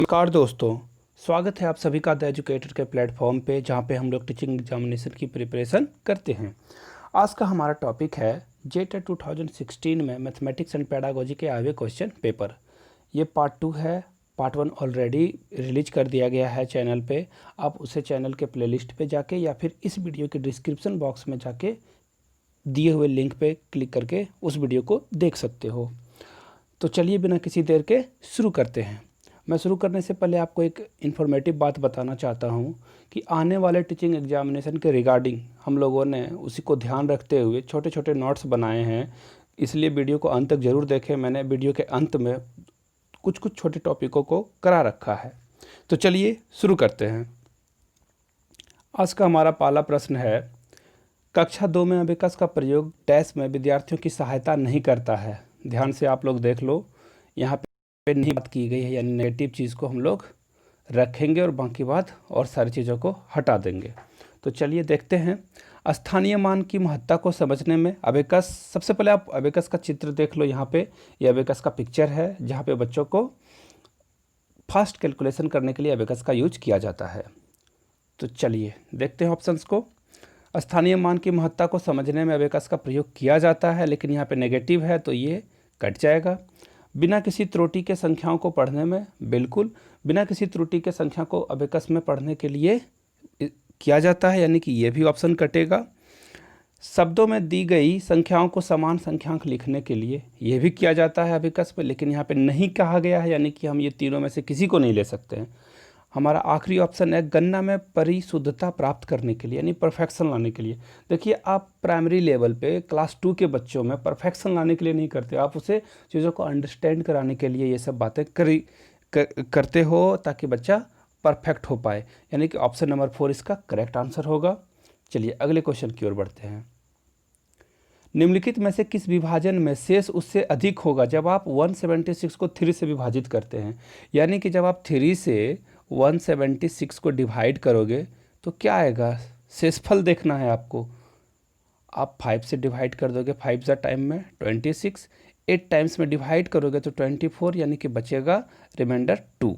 नमस्कार दोस्तों, स्वागत है आप सभी का द एजुकेटर के प्लेटफॉर्म पे, जहाँ पे हम लोग टीचिंग एग्जामिनेशन की प्रिपरेशन करते हैं। आज का हमारा टॉपिक है जेटेट 2016 में मैथमेटिक्स एंड पेडागोजी के आए हुए क्वेश्चन पेपर। ये पार्ट 2 है। पार्ट 1 ऑलरेडी रिलीज कर दिया गया है चैनल पे। आप उसे चैनल के प्लेलिस्ट पे जाके या फिर इस वीडियो के डिस्क्रिप्शन बॉक्स में जाके दिए हुए लिंक पे क्लिक करके उस वीडियो को देख सकते हो। तो चलिए बिना किसी देर के शुरू करते हैं। मैं शुरू करने से पहले आपको एक इन्फॉर्मेटिव बात बताना चाहता हूँ कि आने वाले टीचिंग एग्जामिनेशन के रिगार्डिंग हम लोगों ने उसी को ध्यान रखते हुए छोटे छोटे नोट्स बनाए हैं। इसलिए वीडियो को अंत तक ज़रूर देखें। मैंने वीडियो के अंत में कुछ कुछ छोटे टॉपिकों को करा रखा है। तो चलिए शुरू करते हैं। आज का हमारा पहला प्रश्न है, कक्षा 2 में अबेकस का प्रयोग डैश में विद्यार्थियों की सहायता नहीं करता है। ध्यान से आप लोग देख लो, यहाँ पे नहीं बात की गई है, यानी नेगेटिव चीज़ को हम लोग रखेंगे और बाकी बात और सारी चीज़ों को हटा देंगे। तो चलिए देखते हैं। स्थानीय मान की महत्ता को समझने में अबेकस, सबसे पहले आप अबेकस का चित्र देख लो। यहाँ पे ये अबेकस का पिक्चर है, जहाँ पे बच्चों को फास्ट कैलकुलेशन करने के लिए अबेकस का यूज किया जाता है। तो चलिए देखते हैं ऑप्शंस को। स्थानीय मान की महत्ता को समझने में अबेकस का प्रयोग किया जाता है, लेकिन यहाँ पे नेगेटिव है तो ये कट जाएगा। बिना किसी त्रुटि के संख्याओं को पढ़ने में, बिल्कुल बिना किसी त्रुटि के संख्या को अबेकस में पढ़ने के लिए किया जाता है, यानी कि ये भी ऑप्शन कटेगा। शब्दों में दी गई संख्याओं को समान संख्यांक लिखने के लिए ये भी किया जाता है अबेकस में, लेकिन यहाँ पे नहीं कहा गया है, यानी कि हम ये तीनों में से किसी को नहीं ले सकते हैं। हमारा आखिरी ऑप्शन है गणना में परिशुद्धता प्राप्त करने के लिए, यानी परफेक्शन लाने के लिए। देखिए, आप प्राइमरी लेवल पे क्लास 2 के बच्चों में परफेक्शन लाने के लिए नहीं करते, आप उसे चीज़ों को अंडरस्टैंड कराने के लिए ये सब बातें करते हो, ताकि बच्चा परफेक्ट हो पाए। यानी कि ऑप्शन नंबर 4 इसका करेक्ट आंसर होगा। चलिए अगले क्वेश्चन की ओर बढ़ते हैं। निम्नलिखित में से किस विभाजन में शेष उससे अधिक होगा जब आप 176 को 3 से विभाजित करते हैं? यानी कि जब आप 3 से 176 को डिवाइड करोगे तो क्या आएगा? शेषफल देखना है आपको। आप 5 से डिवाइड कर दोगे, 5 ज़ा टाइम में 26, 8 टाइम्स में डिवाइड करोगे तो 24, यानी कि बचेगा रिमाइंडर 2।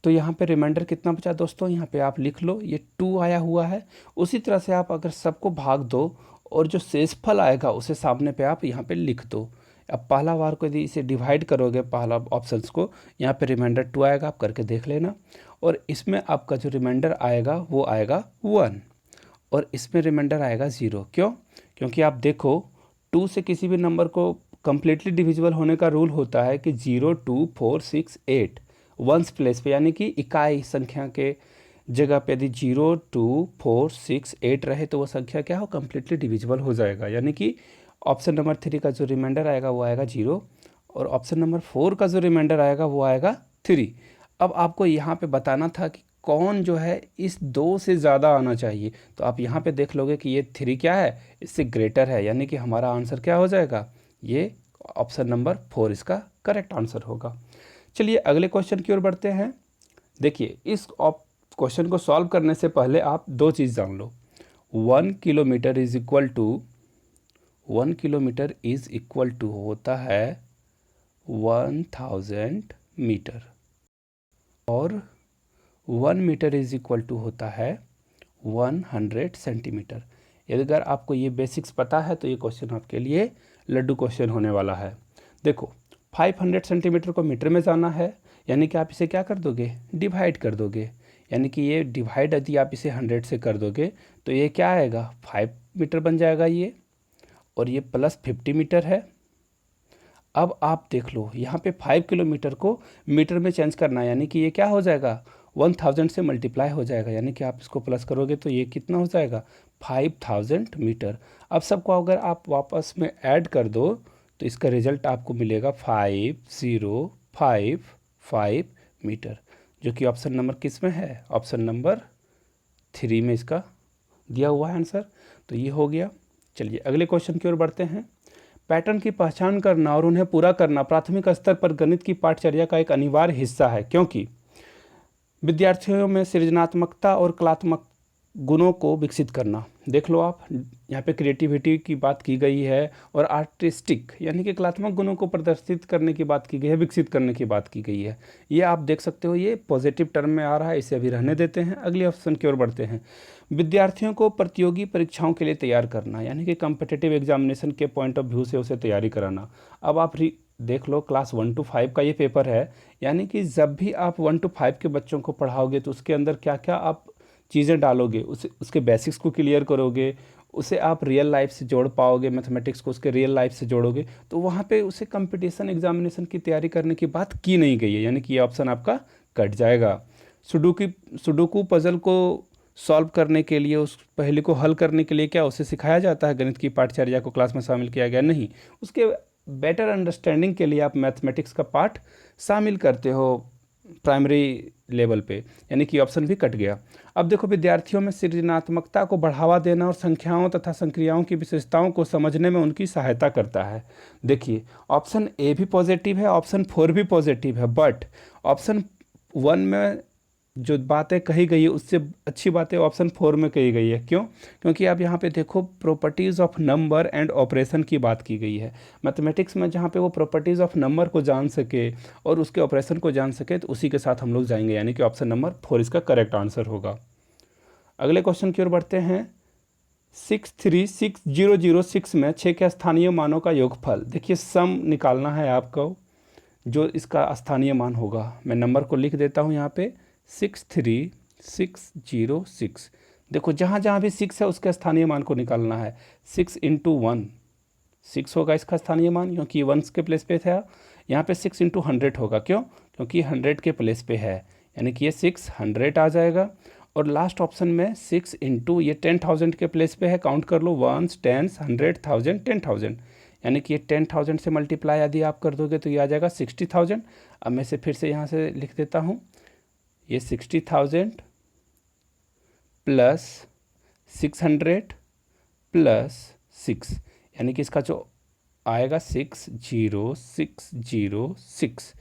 तो यहाँ पे रिमाइंडर कितना बचा दोस्तों? यहाँ पे आप लिख लो, ये 2 आया हुआ है। उसी तरह से आप अगर सबको भाग दो और जो शेषफल आएगा उसे सामने पे आप यहाँ पे लिख दो। अब पहला बार को यदि इसे डिवाइड करोगे, पहला ऑप्शंस को, यहाँ पे रिमाइंडर 2 आएगा, आप करके देख लेना। और इसमें आपका जो रिमाइंडर आएगा वो आएगा 1, और इसमें रिमाइंडर आएगा 0। क्यों? क्योंकि आप देखो, 2 से किसी भी नंबर को कम्प्लीटली डिविजिबल होने का रूल होता है कि 0, 2, 4, 6, 8 वंस प्लेस पे, यानी कि इकाई संख्या के जगह पे यदि 0, 2, 4, 6, 8 रहे तो वो संख्या क्या हो? कम्प्लीटली डिविजिबल हो जाएगा। यानी कि ऑप्शन नंबर 3 का जो रिमाइंडर आएगा वो आएगा 0, और ऑप्शन नंबर 4 का जो रिमाइंडर आएगा वो आएगा 3। अब आपको यहाँ पे बताना था कि कौन जो है इस 2 से ज़्यादा आना चाहिए, तो आप यहाँ पे देख लोगे कि ये 3 क्या है? इससे ग्रेटर है, यानी कि हमारा आंसर क्या हो जाएगा? ये ऑप्शन नंबर 4 इसका करेक्ट आंसर होगा। चलिए अगले क्वेश्चन की ओर बढ़ते हैं। देखिए, इस क्वेश्चन को सॉल्व करने से पहले आप 2 चीज़ जान लो। 1 kilometre is equal to 1 kilometre is equal to होता है 1000 मीटर, और 1 मीटर इज इक्वल टू होता है 100 सेंटीमीटर। यदि अगर आपको ये बेसिक्स पता है तो ये क्वेश्चन आपके लिए लड्डू क्वेश्चन होने वाला है। देखो, 500 सेंटीमीटर को मीटर में जाना है, यानी कि आप इसे क्या कर दोगे? डिवाइड कर दोगे। यानी कि ये डिवाइड यदि आप इसे 100 से कर दोगे तो ये क्या आएगा? 5 मीटर बन जाएगा ये, और ये प्लस 50 मीटर है। अब आप देख लो, यहाँ पे 5 किलोमीटर को मीटर में चेंज करना है, यानी कि ये क्या हो जाएगा? 1000 से मल्टीप्लाई हो जाएगा, यानी कि आप इसको प्लस करोगे तो ये कितना हो जाएगा? 5000 मीटर। अब सबको अगर आप वापस में ऐड कर दो तो इसका रिजल्ट आपको मिलेगा 5055 मीटर, जो कि ऑप्शन नंबर किस में है? ऑप्शन नंबर 3 में इसका दिया हुआ है आंसर। तो ये हो गया। चलिए अगले क्वेश्चन की ओर बढ़ते हैं। पैटर्न की पहचान करना और उन्हें पूरा करना प्राथमिक स्तर पर गणित की पाठचर्या का एक अनिवार्य हिस्सा है, क्योंकि विद्यार्थियों में सृजनात्मकता और कलात्मक गुणों को विकसित करना। देख लो आप, यहाँ पे क्रिएटिविटी की बात की गई है और आर्टिस्टिक यानी कि कलात्मक गुणों को प्रदर्शित करने की बात की गई है, विकसित करने की बात की गई है। ये आप देख सकते हो, ये पॉजिटिव टर्म में आ रहा है, इसे अभी रहने देते हैं। अगले ऑप्शन की ओर बढ़ते हैं। विद्यार्थियों को प्रतियोगी परीक्षाओं के लिए तैयार करना, यानी कि कम्पिटिटिव एग्जामिनेशन के पॉइंट ऑफ व्यू से उसे तैयारी कराना। अब आप देख लो, क्लास 1 to 5 का ये पेपर है, यानी कि जब भी आप 1 to 5 के बच्चों को पढ़ाओगे तो उसके अंदर क्या क्या आप चीज़ें डालोगे, उसके बेसिक्स को क्लियर करोगे, उसे आप रियल लाइफ से जोड़ पाओगे, मैथमेटिक्स को उसके रियल लाइफ से जोड़ोगे, तो वहाँ पे उसे कंपटीशन एग्जामिनेशन की तैयारी करने की बात की नहीं गई है, यानी कि ये ऑप्शन आपका कट जाएगा। सुडोकू पजल को सॉल्व करने के लिए, उस पहेली को हल करने के लिए क्या उसे सिखाया जाता है, गणित की पाठचर्या को क्लास में शामिल किया गया नहीं। उसके बेटर अंडरस्टैंडिंग के लिए आप मैथमेटिक्स का पार्ट शामिल करते हो प्राइमरी लेवल पे, यानी कि ऑप्शन भी कट गया। अब देखो, विद्यार्थियों में सृजनात्मकता को बढ़ावा देना और संख्याओं तथा संक्रियाओं की विशेषताओं को समझने में उनकी सहायता करता है। देखिए, ऑप्शन ए भी पॉजिटिव है, ऑप्शन 4 भी पॉजिटिव है, बट ऑप्शन 1 में जो बातें कही गई है उससे अच्छी बातें ऑप्शन 4 में कही गई है। क्यों? क्योंकि आप यहाँ पे देखो, properties of number and operation की बात की गई है। मैथमेटिक्स में जहाँ पे वो प्रॉपर्टीज़ ऑफ नंबर को जान सके और उसके ऑपरेशन को जान सके, तो उसी के साथ हम लोग जाएंगे, यानी कि ऑप्शन नंबर 4 इसका करेक्ट आंसर होगा। अगले क्वेश्चन की ओर बढ़ते हैं। 63606 में 6 के स्थानीय मानों का योगफल। देखिए, सम निकालना है आपको, जो इसका स्थानीय मान होगा। मैं नंबर को लिख देता हूँ यहाँ पे, 63606। देखो, जहाँ जहाँ भी 6 है उसके स्थानीय मान को निकालना है। 6 × 1 6 होगा इसका स्थानीय मान, क्योंकि 1 के प्लेस पे था। यहाँ पे 6 × 100 होगा, क्यों? क्योंकि 100 के प्लेस पे है, यानी कि ये 600 आ जाएगा। और लास्ट ऑप्शन में 6 × ये 10,000 के प्लेस पे है, काउंट कर लो, 1s 10s 100 1000 10,000, यानी कि ये 10,000 से मल्टीप्लाई यदि आप कर दोगे तो ये आ जाएगा 60,000। अब मैं इसे फिर से यहाँ से लिख देता हूँ, ये 60,000 प्लस 600 प्लस 6, यानी कि इसका जो आएगा 60606।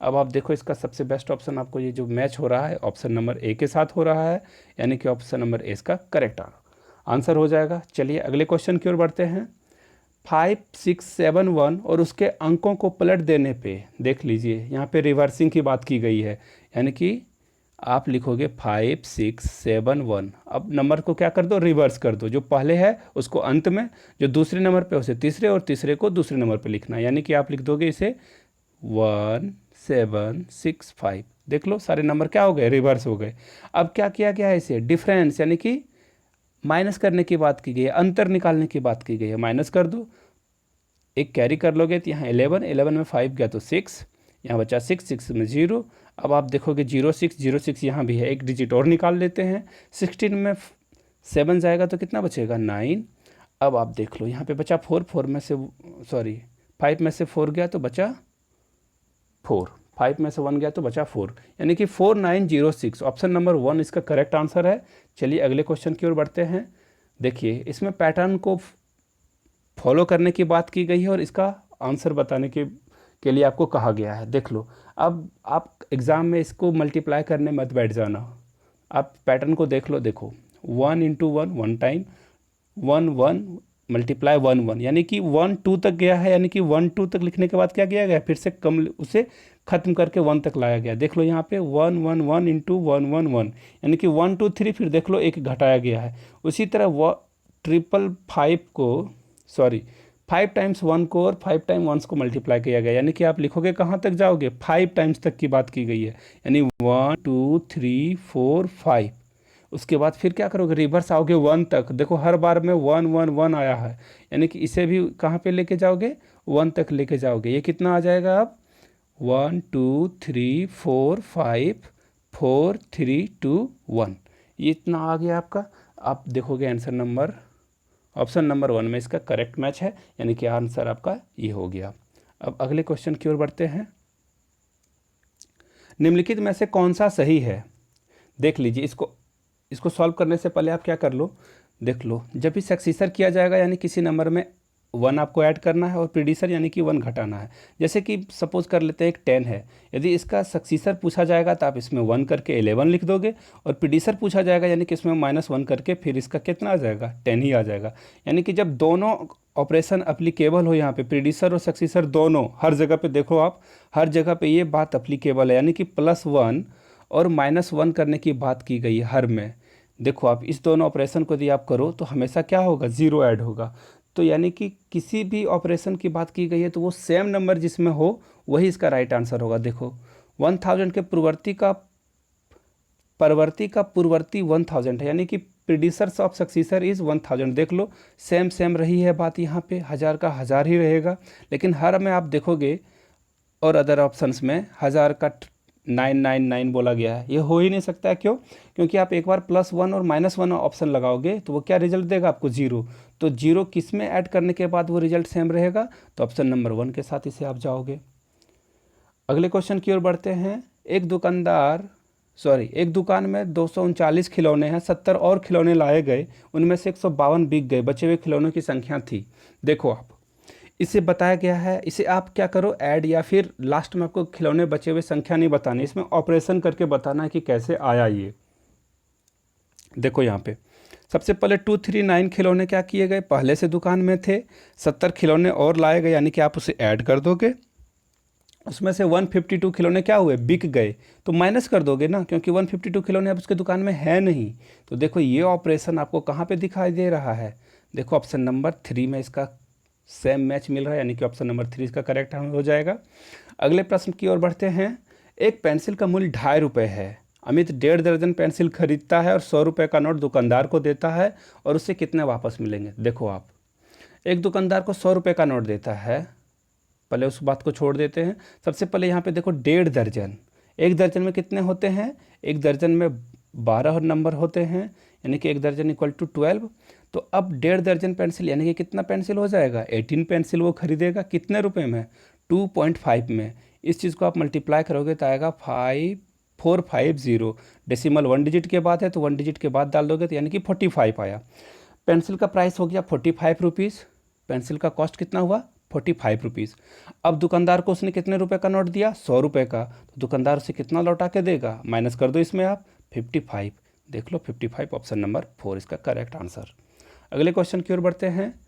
अब आप देखो, इसका सबसे बेस्ट ऑप्शन आपको ये जो मैच हो रहा है ऑप्शन नंबर ए के साथ हो रहा है, यानी कि ऑप्शन नंबर ए इसका करेक्ट आंसर हो जाएगा। चलिए अगले क्वेश्चन की ओर बढ़ते हैं। 5671 और उसके अंकों को पलट देने पे, देख लीजिए यहाँ पे रिवर्सिंग की बात की गई है, यानी कि आप लिखोगे 5671। अब नंबर को क्या कर दो, रिवर्स कर दो, जो पहले है उसको अंत में, जो दूसरे नंबर पे उसे तीसरे, और तीसरे को दूसरे नंबर पे लिखना, यानी कि आप लिख दोगे इसे 1765। देख लो, सारे नंबर क्या हो गए, रिवर्स हो गए। अब क्या किया गया है, इसे डिफरेंस यानी कि माइनस करने की बात की गई है, अंतर निकालने की बात की गई है। माइनस कर दो, एक कैरी कर लोगे तो यहाँ 11 में 5 गया तो 6, यहाँ बचा 6 में 0। अब आप देखोगे 06 यहाँ भी है, एक डिजिट और निकाल लेते हैं। 16 में 7 जाएगा तो कितना बचेगा, 9। अब आप देख लो, यहाँ पे बचा 4 में से 5 में से 4 गया तो बचा 4, 5 में से 1 गया तो बचा 4, यानी कि 4906। ऑप्शन नंबर 1 इसका करेक्ट आंसर है। चलिए अगले क्वेश्चन की ओर बढ़ते हैं। देखिए, इसमें पैटर्न को फॉलो करने की बात की गई है और इसका आंसर बताने के लिए आपको कहा गया है। देख लो, अब आप एग्ज़ाम में इसको मल्टीप्लाई करने मत बैठ जाना, आप पैटर्न को देख लो। देखो, 1 × 1 1 टाइम, 1 1 मल्टीप्लाई 1 1, यानी कि 1 2 तक गया है, यानी कि 1 2 तक लिखने के बाद क्या किया गया, फिर से कम उसे ख़त्म करके 1 तक लाया गया। देख लो यहाँ पे 1 1 1 × 1 1 1, यानी कि 1 2 3, फिर देख लो एक घटाया गया है। उसी तरह 5 टाइम्स 1 को और 5 टाइम 1 को मल्टीप्लाई किया गया, यानी कि आप लिखोगे कहाँ तक जाओगे, 5 टाइम्स तक की बात की गई है, यानी 1 2 3 4 5। उसके बाद फिर क्या करोगे, रिवर्स आओगे 1 तक। देखो, हर बार में 1 1 1 आया है, यानी कि इसे भी कहाँ पे लेके जाओगे, 1 तक लेके जाओगे। ये कितना आ जाएगा अब, 1 2 3 4 5 4 3 2 1, ये इतना आ गया आपका। आप देखोगे आंसर नंबर ऑप्शन नंबर 1 में इसका करेक्ट मैच है, यानी कि आंसर आपका ये हो गया। अब अगले क्वेश्चन की ओर बढ़ते हैं। निम्नलिखित में से कौन सा सही है, देख लीजिए। इसको सॉल्व करने से पहले आप क्या कर लो, देख लो, जब भी सक्सीसर किया जाएगा, यानी किसी नंबर में 1 आपको ऐड करना है और प्रीडिसर यानी कि 1 घटाना है। जैसे कि सपोज कर लेते हैं एक 10 है, यदि इसका सक्सीसर पूछा जाएगा तो आप इसमें 1 करके 11 लिख दोगे, और प्रीडिसर पूछा जाएगा यानी कि इसमें -1 करके फिर इसका कितना आ जाएगा, 10 ही आ जाएगा। यानी कि जब दोनों ऑपरेशन अप्लीकेबल हो, यहाँ पे प्रीडिसर और सक्सीसर दोनों, हर जगह पे देखो आप, हर जगह पे ये बात अप्लीकेबल है, यानी कि +1 और -1 करने की बात की गई है हर में। देखो आप इस दोनों ऑपरेशन को यदि आप करो तो हमेशा क्या होगा, 0 ऐड होगा। तो यानी कि किसी भी ऑपरेशन की बात की गई है तो वो सेम नंबर जिसमें हो वही इसका राइट आंसर होगा। देखो 1000 के परवर्ती का पूर्ववर्ती 1000 है, यानी कि प्रीडिसर्स ऑफ सक्सीसर इज़ 1000। देख लो सेम सेम रही है बात, यहाँ पे 1000 का 1000 ही रहेगा, लेकिन हर में आप देखोगे और अदर ऑप्शंस में 1000 का 999 बोला गया है। ये हो ही नहीं सकता है, क्यों? क्योंकि आप एक बार +1 और -1 ऑप्शन लगाओगे तो वो क्या रिजल्ट देगा आपको, 0। तो 0 किस में ऐड करने के बाद वो रिजल्ट सेम रहेगा, तो ऑप्शन नंबर 1 के साथ इसे आप जाओगे। अगले क्वेश्चन की ओर बढ़ते हैं। एक दुकान में 239 खिलौने हैं, 70 और खिलौने लाए गए, उनमें से 152 बिक गए, बचे हुए खिलौनों की संख्या थी। देखो आप, इसे बताया गया है, इसे आप क्या करो ऐड, या फिर लास्ट में आपको खिलौने बचे हुए संख्या नहीं बतानी, इसमें ऑपरेशन करके बताना है कि कैसे आया ये। देखो यहाँ पे सबसे पहले 239 खिलौने क्या किए गए, पहले से दुकान में थे, 70 खिलौने और लाए गए, यानी कि आप उसे ऐड कर दोगे। उसमें से 152 खिलौने क्या हुए, बिक गए, तो माइनस कर दोगे ना, क्योंकि 152 खिलौने अब उसके दुकान में है नहीं। तो देखो ये ऑपरेशन आपको कहाँ पे दिखाई दे रहा है, देखो ऑप्शन नंबर 3 में इसका सेम मैच मिल रहा है, यानी कि ऑप्शन नंबर 3 इसका करेक्ट हो जाएगा। अगले प्रश्न की ओर बढ़ते हैं। एक पेंसिल का मूल्य 2.5 रुपये है। अमित 1.5 दर्जन पेंसिल खरीदता है और 100 रुपये का नोट दुकानदार को देता है, और उससे कितने वापस मिलेंगे। देखो आप, एक दुकानदार को 100 रुपये का नोट देता है, पहले उस बात को छोड़ देते हैं। सबसे पहले यहाँ पे देखो 1.5 दर्जन, एक दर्जन में कितने होते हैं, एक दर्जन में 12 नंबर होते हैं, यानी कि एक दर्जन इक्वल टू 12। तो अब 1.5 दर्जन पेंसिल यानी कि कितना पेंसिल हो जाएगा, 18 पेंसिल वो खरीदेगा, कितने रुपए में, 2.5 में। इस चीज़ को आप मल्टीप्लाई करोगे तो आएगा 5450। डेसिमल 1 डिजिट के बाद है तो 1 डिजिट के बाद डाल दोगे तो यानी कि 45 आया। पेंसिल का प्राइस हो गया 45 रुपीज़, पेंसिल का कॉस्ट कितना हुआ, 45 रुपीज़। अब दुकानदार को उसने कितने रुपए का नोट दिया, 100 रुपये का, तो दुकानदार उसे कितना लौटा के देगा, माइनस कर दो इसमें आप 55। देख लो 55 ऑप्शन नंबर 4 इसका करेक्ट आंसर। अगले क्वेश्चन की ओर बढ़ते हैं।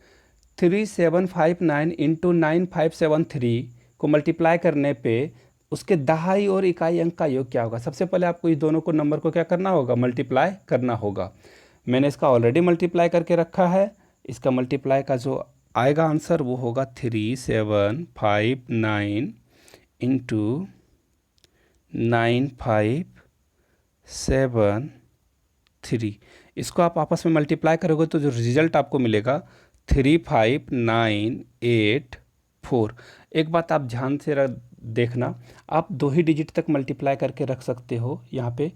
3759 इंटू 9573 को मल्टीप्लाई करने पे उसके दहाई और इकाई अंक का योग क्या होगा। सबसे पहले आपको इस दोनों को नंबर को क्या करना होगा, मल्टीप्लाई करना होगा। मैंने इसका ऑलरेडी मल्टीप्लाई करके रखा है। इसका मल्टीप्लाई का जो आएगा आंसर वो होगा 3759 इंटू 9573। इसको आप आपस में मल्टीप्लाई करोगे तो जो रिजल्ट आपको मिलेगा 35984। एक बात आप ध्यान से देखना, आप 2 ही डिजिट तक मल्टीप्लाई करके रख सकते हो। यहाँ पे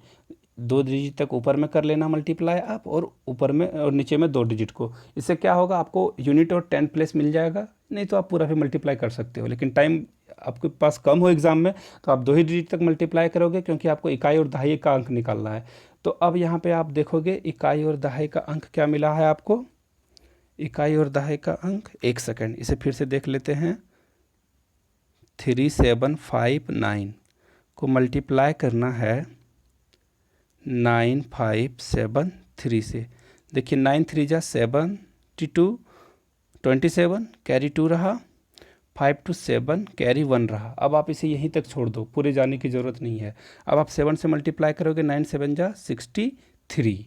2 डिजिट तक ऊपर में कर लेना मल्टीप्लाई आप, और ऊपर में और नीचे में 2 डिजिट को। इससे क्या होगा, आपको यूनिट और 10 प्लेस मिल जाएगा। नहीं तो आप पूरा भी मल्टीप्लाई कर सकते हो, लेकिन टाइम आपके पास कम हो एग्जाम में तो आप 2 ही डिजिट तक मल्टीप्लाई करोगे, क्योंकि आपको इकाई और दहाई का अंक निकालना है। तो अब यहाँ पे आप देखोगे इकाई और दहाई का अंक क्या मिला है आपको, इकाई और दहाई का अंक, एक सेकेंड इसे फिर से देख लेते हैं। 3759 को मल्टीप्लाई करना है 9573 से। देखिए 9 3 जा 72, 27 कैरी 2 रहा, 5 to 7 कैरी 1 रहा। अब आप इसे यहीं तक छोड़ दो, पूरे जाने की ज़रूरत नहीं है। अब आप 7 से मल्टीप्लाई करोगे, 9 7 जा 63,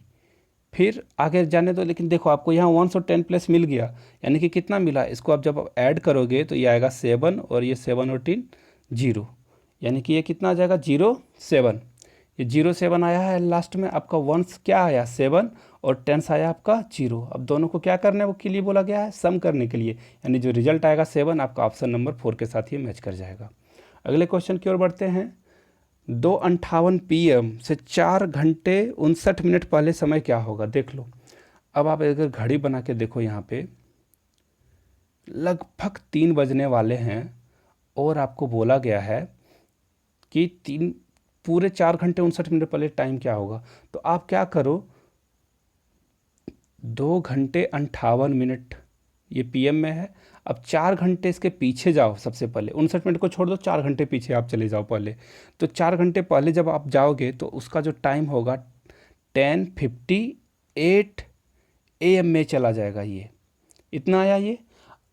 फिर आगे जाने दो। लेकिन देखो आपको यहाँ 1 और 10 प्लस मिल गया, यानी कि कितना मिला, इसको आप जब ऐड करोगे तो ये आएगा 7, और ये 7 और 3 0, यानी कि ये कितना आ जाएगा 07। ये 07 आया है लास्ट में। आपका 1 क्या आया 7, और 10 आया आपका 0। अब दोनों को क्या करने के लिए बोला गया है, सम करने के लिए, यानी जो रिजल्ट आएगा 7 आपका ऑप्शन नंबर 4 के साथ ही मैच कर जाएगा। अगले क्वेश्चन की ओर बढ़ते हैं। 2:58 PM से 4 घंटे 59 मिनट पहले समय क्या होगा। देख लो, अब आप अगर घड़ी बना के देखो, यहाँ पे लगभग 3 बजने वाले हैं, और आपको बोला गया है कि पूरे 4 घंटे 59 मिनट पहले टाइम क्या होगा। तो आप क्या करो, 2 घंटे 58 मिनट ये पीएम में है। अब 4 घंटे इसके पीछे जाओ, सबसे पहले 59 मिनट को छोड़ दो, 4 घंटे पीछे आप चले जाओ पहले। तो 4 घंटे पहले जब आप जाओगे तो उसका जो टाइम होगा 10:58 AM में चला जाएगा। ये इतना आया ये।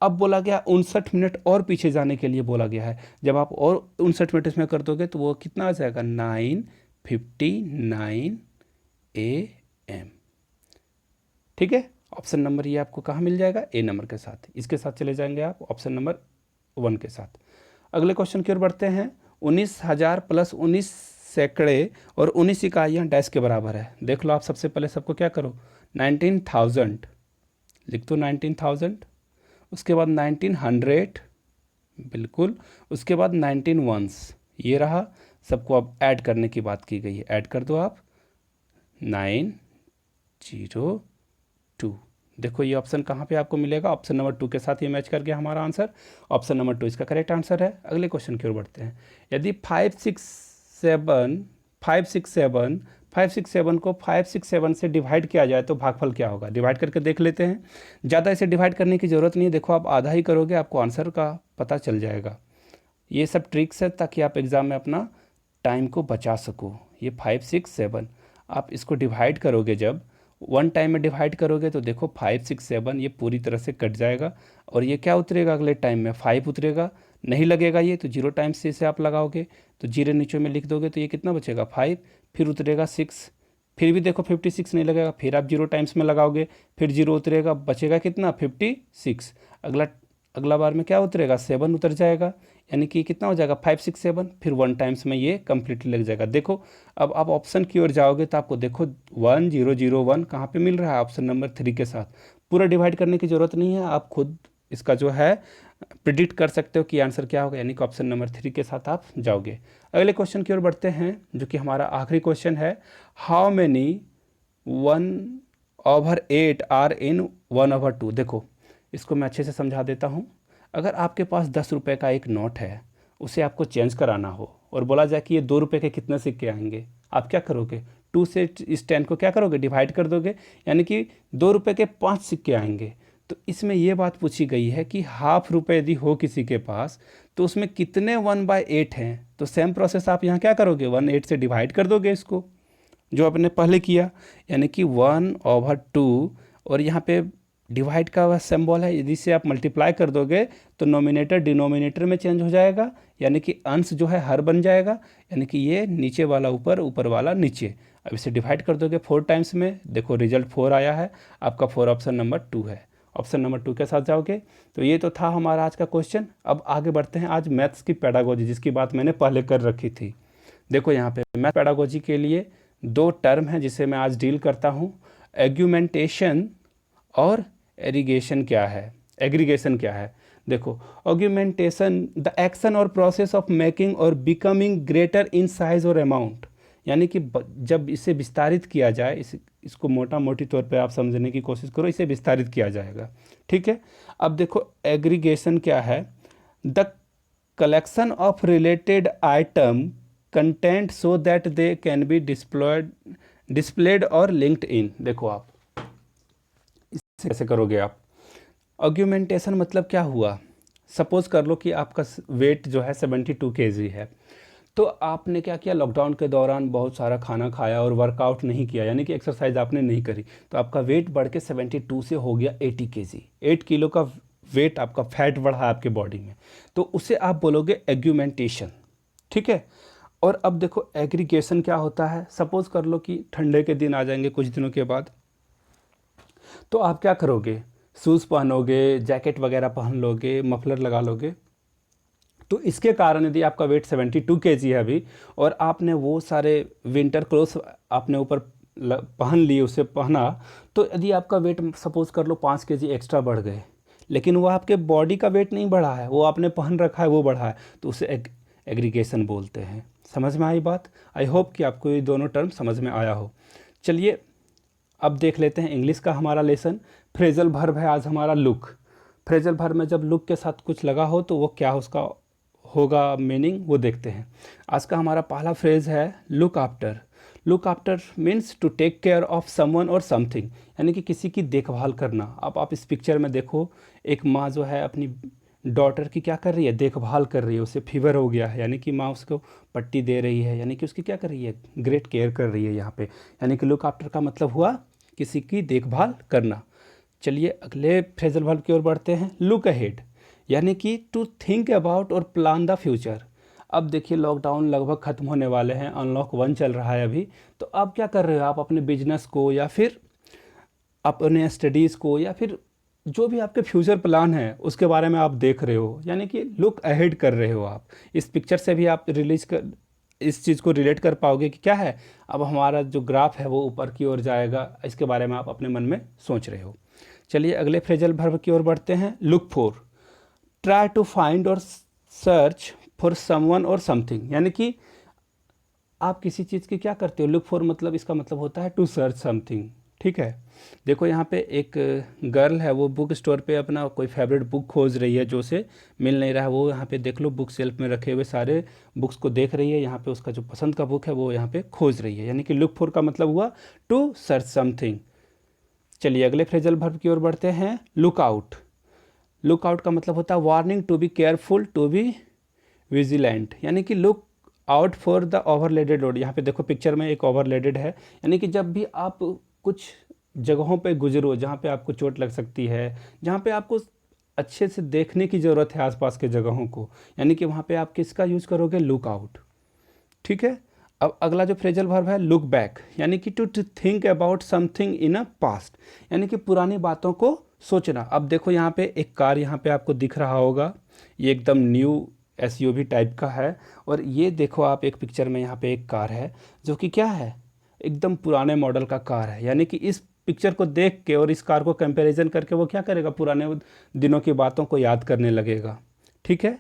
अब बोला गया 59 मिनट और पीछे जाने के लिए बोला गया है। जब आप और 59 मिनट इसमें कर दोगे तो वो कितना आ जाएगा, 9:59 AM। ठीक है, ऑप्शन नंबर ये आपको कहाँ मिल जाएगा, ए नंबर के साथ। इसके साथ चले जाएंगे आप ऑप्शन नंबर 1 के साथ। अगले क्वेश्चन की ओर बढ़ते हैं। 19,000 + 19 सैकड़े और 19 इकाइयाँ डैश के बराबर है। देख लो आप, सबसे पहले सबको क्या करो, 19,000 लिख दो, 19,000। उसके बाद 1900, बिल्कुल। उसके बाद 19 वंस, ये रहा। सबको अब ऐड करने की बात की गई है, ऐड कर दो आप, 902। देखो ये ऑप्शन कहाँ पे आपको मिलेगा, ऑप्शन नंबर 2 के साथ ये मैच कर गया हमारा आंसर। ऑप्शन नंबर 2 इसका करेक्ट आंसर है। अगले क्वेश्चन की ओर बढ़ते हैं। यदि 567 को 567 से डिवाइड किया जाए तो भागफल क्या होगा, डिवाइड करके देख लेते हैं। ज़्यादा इसे डिवाइड करने की ज़रूरत नहीं है, देखो आप आधा ही करोगे, आपको आंसर का पता चल जाएगा। ये सब ट्रिक्स है ताकि आप एग्ज़ाम में अपना टाइम को बचा सको। ये 567 आप इसको डिवाइड करोगे, जब 1 टाइम में डिवाइड करोगे तो देखो 567 ये पूरी तरह से कट जाएगा और ये क्या उतरेगा, अगले टाइम में 5 उतरेगा। नहीं लगेगा ये तो 0 टाइम से इसे आप लगाओगे तो 0 नीचे में लिख दोगे तो ये कितना बचेगा, 5, फिर उतरेगा 6, फिर भी देखो 56 नहीं लगेगा, फिर आप 0 टाइम्स में लगाओगे, फिर 0 उतरेगा, बचेगा कितना, 56। अगला बार में क्या उतरेगा, 7 उतर जाएगा, यानी कि कितना हो जाएगा, 567, फिर 1 टाइम्स में ये कंप्लीटली लग जाएगा। देखो अब आप ऑप्शन की ओर जाओगे तो आपको देखो 1001 कहाँ पे मिल रहा है, ऑप्शन नंबर 3 के साथ। पूरा डिवाइड करने की ज़रूरत नहीं है, आप खुद इसका जो है प्रिडिक्ट कर सकते हो कि आंसर क्या होगा, यानी कि ऑप्शन नंबर 3 के साथ आप जाओगे। अगले क्वेश्चन की ओर बढ़ते हैं जो कि हमारा आखिरी क्वेश्चन है। How many 1/8 are in 1/2। देखो इसको मैं अच्छे से समझा देता हूँ। अगर आपके पास 10 रुपये का एक नोट है, उसे आपको चेंज कराना हो और बोला जाए कि ये 2 रुपये के कितने सिक्के आएंगे, आप क्या करोगे, 2 से इस 10 को क्या करोगे, डिवाइड कर दोगे, यानी कि 2 रुपये के 5 सिक्के आएंगे। तो इसमें ये बात पूछी गई है कि ½ रुपये यदि हो किसी के पास तो उसमें कितने 1/8 हैं। तो सेम प्रोसेस आप यहाँ क्या करोगे, 1/8 से डिवाइड कर दोगे इसको, जो आपने पहले किया, यानी कि 1/2 और यहाँ पे डिवाइड का वह सिंबल है, यदि से आप मल्टीप्लाई कर दोगे तो नोमिनेटर डिनोमिनेटर में चेंज हो जाएगा, यानी कि अंश जो है हर बन जाएगा, यानी कि ये नीचे वाला ऊपर, ऊपर वाला नीचे। अब इसे डिवाइड कर दोगे 4 टाइम्स में, देखो रिजल्ट 4 आया है, आपका 4 ऑप्शन नंबर 2 है। ऑप्शन नंबर 2 के साथ जाओगे। तो ये तो था हमारा आज का क्वेश्चन। अब आगे बढ़ते हैं आज मैथ्स की पेडागोजी, जिसकी बात मैंने पहले कर रखी थी। देखो यहाँ पे मैथ पेडागोजी के लिए 2 टर्म हैं जिसे मैं आज डील करता हूँ, एग्यूमेंटेशन और एग्रीगेशन क्या है, एग्रीगेशन क्या है। देखो ऑग्यूमेंटेशन द एक्शन और प्रोसेस ऑफ मेकिंग और बिकमिंग ग्रेटर इन साइज और अमाउंट, यानी कि जब इसे विस्तारित किया जाए, इसको मोटा मोटी तौर पे आप समझने की कोशिश करो, इसे विस्तारित किया जाएगा। ठीक है, अब देखो एग्रीगेशन क्या है, the collection of related item content so that they can be displayed और लिंक्ड इन। देखो आप इसे कैसे करोगे आप, ऑग्यूमेंटेशन मतलब क्या हुआ, सपोज कर लो कि आपका वेट जो है 72 kg है, तो आपने क्या किया, लॉकडाउन के दौरान बहुत सारा खाना खाया और वर्कआउट नहीं किया, यानी कि एक्सरसाइज आपने नहीं करी, तो आपका वेट बढ़ के 72 से हो गया 80 kg, 8 किलो का वेट आपका फैट बढ़ा आपके बॉडी में, तो उसे आप बोलोगे एग्यूमेंटेशन। ठीक है, और अब देखो एग्रीगेशन क्या होता है, सपोज कर लो कि ठंडे के दिन आ जाएंगे कुछ दिनों के बाद, तो आप क्या करोगे, शूज़ पहनोगे, जैकेट वगैरह पहन लोगे, मफलर लगा लोगे। तो इसके कारण यदि आपका वेट 72 kg है अभी और आपने वो सारे विंटर क्लोथ्स आपने ऊपर पहन लिए, उसे पहना, तो यदि आपका वेट सपोज कर लो 5 kg एक्स्ट्रा बढ़ गए, लेकिन वो आपके बॉडी का वेट नहीं बढ़ा है, वो आपने पहन रखा है वो बढ़ा है, तो उसे एग्रीगेशन बोलते हैं। समझ में आई बात? आई होप कि आपको ये दोनों टर्म समझ में आया हो। चलिए अब देख लेते हैं इंग्लिश का हमारा लेसन। फ्रेजल वर्ब है आज हमारा लुक। फ्रेजल वर्ब में जब लुक के साथ कुछ लगा हो तो वो क्या उसका होगा मीनिंग, वो देखते हैं। आज का हमारा पहला फ्रेज है look after. Look after means to take care of someone और समथिंग, यानी कि किसी की देखभाल करना। अब आप इस पिक्चर में देखो, एक माँ जो है अपनी डॉटर की क्या कर रही है, देखभाल कर रही है। उसे फीवर हो गया है, यानी कि माँ उसको पट्टी दे रही है, यानी कि उसकी क्या कर रही है, ग्रेट केयर कर रही है यहाँ पे। यानी कि लुक आफ्टर का मतलब हुआ किसी की देखभाल करना। चलिए अगले फ्रेजल वर्ब की ओर बढ़ते हैं। लुक अहेड, यानी कि टू थिंक अबाउट और प्लान द फ्यूचर। अब देखिए लॉकडाउन लगभग ख़त्म होने वाले हैं, अनलॉक 1 चल रहा है अभी, तो आप क्या कर रहे हो, आप अपने बिजनेस को या फिर अपने स्टडीज़ को या फिर जो भी आपके फ्यूचर प्लान है उसके बारे में आप देख रहे हो, यानी कि लुक अहेड कर रहे हो आप। इस पिक्चर से भी आप इस चीज़ को रिलेट कर पाओगे कि क्या है, अब हमारा जो ग्राफ है वो ऊपर की ओर जाएगा, इसके बारे में आप अपने मन में सोच रहे हो। चलिए अगले फ्रेजल वर्ब की ओर बढ़ते हैं। Look for, try to find और सर्च फॉर समवन और समथिंग, यानी कि आप किसी चीज़ की क्या करते हो, लुक फॉर मतलब इसका मतलब होता है टू सर्च समथिंग। ठीक है, देखो यहाँ पे एक गर्ल है, वो बुक स्टोर पे अपना कोई फेवरेट बुक खोज रही है, जो उसे मिल नहीं रहा है। वो यहाँ पे देख लो बुक शेल्फ में रखे हुए सारे बुक्स को देख रही है, यहाँ पे उसका जो पसंद का बुक है वो यहाँ पे खोज रही है, यानी कि लुक फॉर का मतलब हुआ टू सर्च समथिंग। चलिए अगले फ्रेजल वर्ब की ओर बढ़ते हैं। लुक आउट, लुक आउट का मतलब होता है warning, to be careful, to be vigilant, यानी कि look out for the overloaded road. यहाँ पे देखो पिक्चर में एक ओवरलोडेड है, यानी कि जब भी आप कुछ जगहों पे गुजरो जहाँ पे आपको चोट लग सकती है, जहाँ पे आपको अच्छे से देखने की ज़रूरत है आसपास के जगहों को, यानी कि वहाँ पे आप किसका यूज़ करोगे, लुक आउट। ठीक है, अब अगला जो फ्रेजल वर्ब है लुक बैक, यानी कि to think about something in a past, यानी कि पुरानी बातों को सोचना। अब देखो यहाँ पे एक कार यहाँ पे आपको दिख रहा होगा, ये एकदम न्यू एसयूवी टाइप का है। और ये देखो आप एक पिक्चर में यहाँ पे एक कार है जो कि क्या है, एकदम पुराने मॉडल का कार है, यानी कि इस पिक्चर को देख के और इस कार को कंपैरिजन करके वो क्या करेगा, पुराने दिनों की बातों को याद करने लगेगा। ठीक है,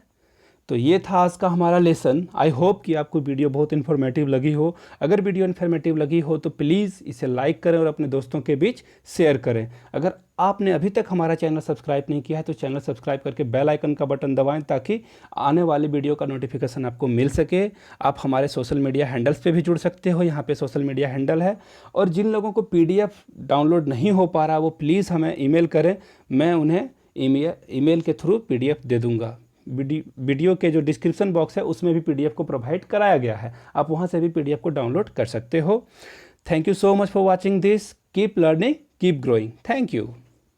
तो ये था आज का हमारा लेसन। आई होप कि आपको वीडियो बहुत इन्फॉर्मेटिव लगी हो। अगर वीडियो इन्फॉर्मेटिव लगी हो तो प्लीज़ इसे लाइक करें और अपने दोस्तों के बीच शेयर करें। अगर आपने अभी तक हमारा चैनल सब्सक्राइब नहीं किया है तो चैनल सब्सक्राइब करके बेल आइकन का बटन दबाएं, ताकि आने वाली वीडियो का नोटिफिकेशन आपको मिल सके। आप हमारे सोशल मीडिया हैंडल्स पे भी जुड़ सकते हो, यहाँ पे सोशल मीडिया हैंडल है। और जिन लोगों को PDF डाउनलोड नहीं हो पा रहा वो प्लीज़ हमें ईमेल करें, मैं उन्हें ईमेल के थ्रू PDF दे दूँगा। वीडियो के जो डिस्क्रिप्शन बॉक्स है उसमें भी PDF को प्रोवाइड कराया गया है, आप वहाँ से भी PDF को डाउनलोड कर सकते हो। Thank you so much for watching this. Keep learning, keep growing. Thank you.